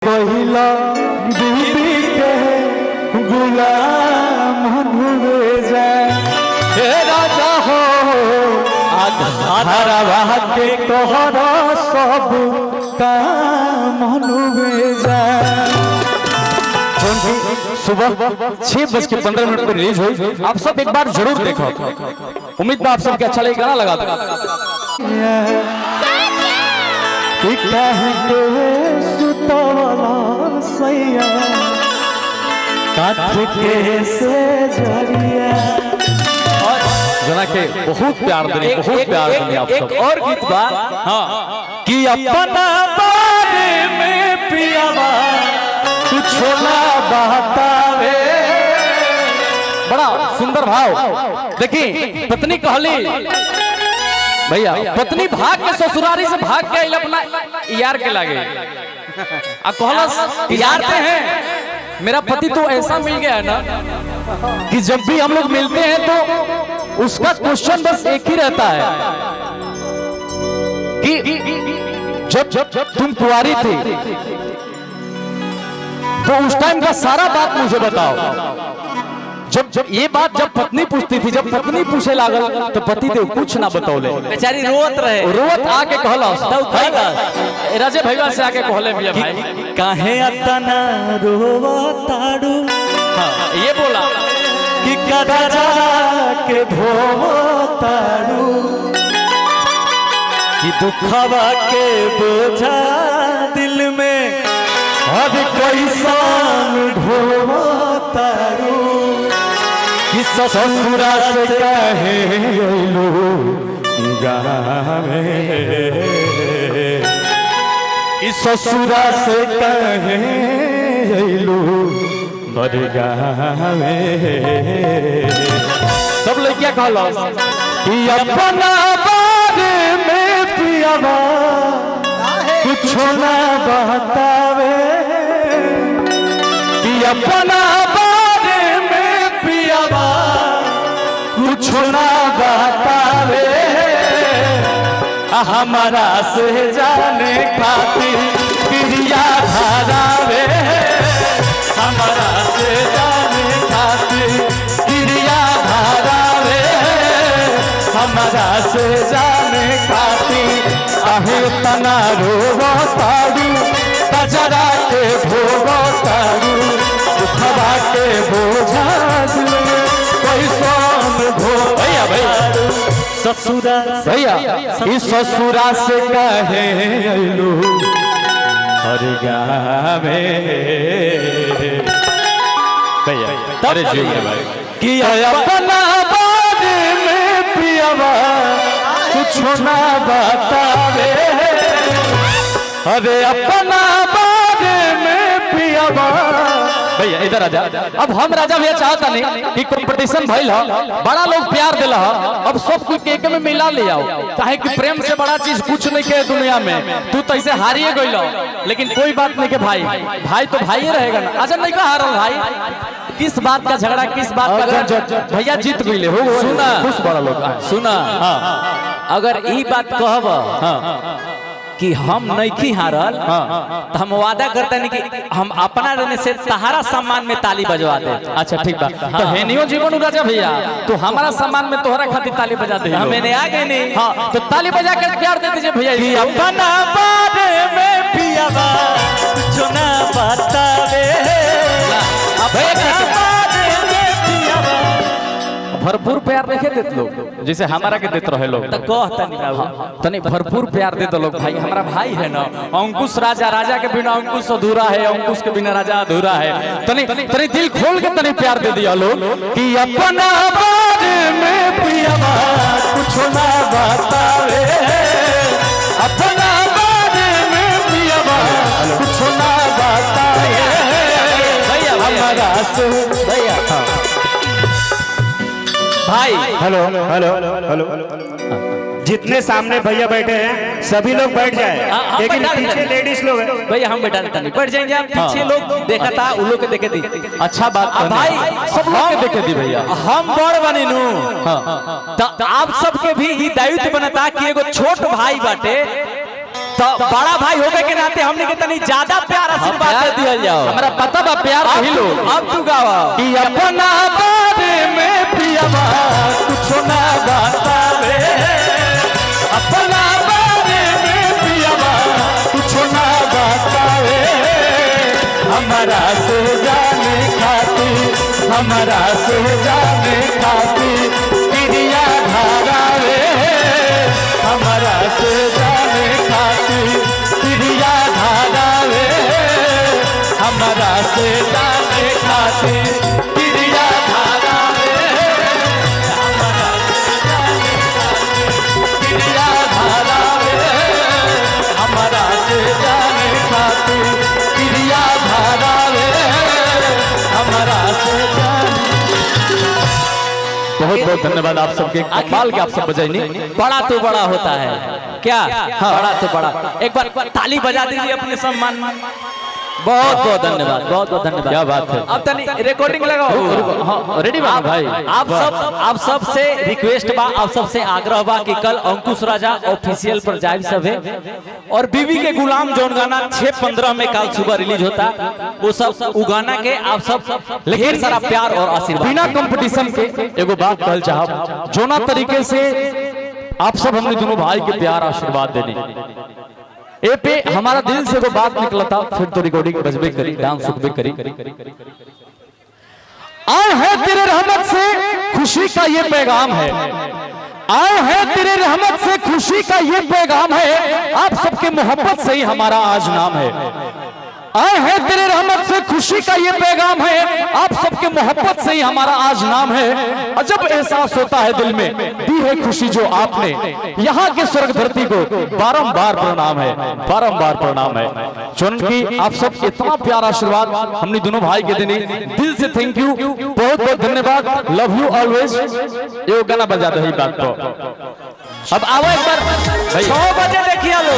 पहिला बीबी के गुलाम हुए जाए हे राजा हो आधारवा के तोहरा सब काम हुए जाए। सुबह 6:15 पर रिलीज हुई। आप सब एक बार जरूर देखो। उम्मीद है आप सबके अच्छा लगेगा। गाना लगा दो सैया जना के बहुत प्यार देने बहुत प्यार देने आप सब। एक और गीत बा कि अपना बारे में पियावा कुछ ना बतावे। बड़ा सुंदर भाव देखी। पत्नी कहली भैया पत्नी भाग के ससुरारी से भाग के अपना यार के लागे आ कहलस यार ते हैं मेरा पति तो ऐसा मिल गया है ना कि जब भी हम लोग मिलते हैं तो उसका क्वेश्चन बस एक ही रहता है कि जब तुम कुंवारी थी तो उस टाइम का सारा बात मुझे बताओ। जब ये बात जब पत्नी पूछती थी, जब पत्नी पूछे लागल तो पति देव कुछ ना बतौले। बेचारी रोवत रहे, रोवत आके कहलस राजे भैया से आके कहले भैया भाई काहे अतना रोवताड़ू। हाँ ये बोला कि कदरा के धोवताड़ू कि दुखवा के बोझा दिल में अब कैसन ढोवताड़ू कि ससुरा से कहे अइलू गावे कि ससुरा से कहे अइलू बरगावे। सब लड़कियां कहलस कि अपना बारे में पियावा कुछ ना बतावे कि अपना कुछ ना बतावे हमारा से जाने खातिर क्रिया धारावे। हमारा से जाने खातिर क्रिया धारावे। हमारा से जाने खातिर आहे तना रोवा तारू तजरा के भोगा तारू दुखवा के बोझा दिल में भैया भैया ससुरा भैया इस ससुरा से कहे अइलू हर गावे भैया अरे जी भाई कि अपना बारे में पियावा कुछ ना बतावे। अरे अपना बारे में पियावा भैया इधर आजा। अब हम राजा भैया चाहता नहीं कि कंपटीशन भइल ह, बड़ा लोग प्यार दिला ह, अब सब कुछ केक में मिला ले आओ। काहे कि प्रेम से बड़ा चीज कुछ नहीं के दुनिया में। तू तो ऐसे हारिए गइल लेकिन कोई बात नहीं के भाई भाई तो भाई ही रहेगा ना। अच्छा नहीं का हारल भाई किस बात का झगड़ा किस बात का भैया जीत गइले हो सुना खुश बड़ा लोग सुना। अगर ई बात कहब कि हम नहीं हारल तो हम वादा करते नहीं कि हम अपना रहने से तहारा सम्मान में ताली बजवा दे। अच्छा ठीक बा तो हेनियो जीवन राजा भैया तो हमारा सम्मान में तोहरा खातिर ताली बजा दे। मैंने आ गए नहीं हाँ तो ताली बजा कर प्यार दे दीजिए भैया। अपना बारे में पियावा कुछ ना बतावे भरपूर प्यार देखे देते लोग जैसे हमारा के देते रहे लोग तनी भरपूर प्यार देते लोग। भाई हमारा भाई है ना अंकुश राजा, राजा के बिना अंकुश अधूरा है, अंकुश के बिना राजा अधूरा है। तनी तनी दिल खोल के तनी प्यार दे दिया लोग कि अपना बारे में पियावा कुछ ना बतावे। अपना बारे में पियावा कुछ ना बतावे भैया हमारा से भैया भाई। हेलो हेलो हेलो जितने सामने भैया बैठे हैं सभी लोग बैठ जाए, लेकिन पीछे लेडीज लोग हैं भैया हम बैठा देता नहीं बैठ जाएंगे आप पीछे लोग देखा था उन लोग के देखे दी। अच्छा बात भाई सब लोग के देखे दी भैया हम बड़ बनी नू तो आप सबके भी दायित्व बनता कि एगो छोट भाई बाटे तो बड़ा भाई होके के नाते हमने के तनी ज्यादा प्यार आशीर्वाद दे दिया जाओ। हमारा पता बा प्यार नहीं लो। अब तू गावा कि अपना बारे में पियावा कुछ ना बतावे, अपना बारे में पियावा कुछ ना बतावे, हमारा से जाने खाती, हमारा से जाने खाती क्रिया धारावे, हमारा से जाने खाती क्रिया धारावे, हमारा से जाने खाती क्रिया धारावे, हमारा से जाने खाती क्रिया धारावे, हमारा से जाने खाती क्रिया धारावे, हमारा से जाने। बहुत बहुत धन्यवाद आप सबके, कमाल के आप सब बजाई नहीं। बड़ा तो बड़ा होता है क्या? हाँ, बड़ा तो बड़ा। एक बार ताली बजा दीजिए अपने सम्मान में। बहुत बहुत धन्यवाद, बहुत बहुत धन्यवाद। क्या बात है। अब तनी रिकॉर्डिंग लगाओ। हाँ, रेडी बा भाई। आप सब से रिक्वेस्ट बा, आप सब से आग्रह बा कि कल अंकुश राजा ऑफिशियल पर जाइब सब है, और बीवी के गुलाम जौन गाना 6:15 में कल सुबह रिलीज होता, वो सब उ गाना के आप सब ढेर सारा प्यार और आशीर्वाद। बिना कंपटीशन के एगो बात कहल चाहब, जोना तरीके से आप सब हमने दोनों भाई के प्यार आशीर्वाद देने ए पे हमारा दिल से वो बात निकला था, फिर तो रिकॉर्डिंग बजबे करी, डांस सुखबे करी। आए हैं तेरे रहमत से खुशी का ये पैगाम है, आए हैं तेरे रहमत से खुशी का ये पैगाम है, आप सबके मोहब्बत से ही हमारा आज नाम है। आए हैं तेरे रहमत से खुशी का ये पैगाम है, आप सबके मोहब्बत से ही हमारा आज नाम है। अजब एहसास होता है दिल में, दी है खुशी जो आपने, यहाँ के स्वर्ग धरती को बारंबार प्रणाम है, बारंबार प्रणाम है। चूंकि आप सब इतना प्यारा आशीर्वाद हमने दोनों भाई के देने, दिल से थैंक यू, बहुत बहुत धन्यवाद। Love you always. ये गाना बजा दे बात को। अब आओ एक बार 6 बजे देखिए लो।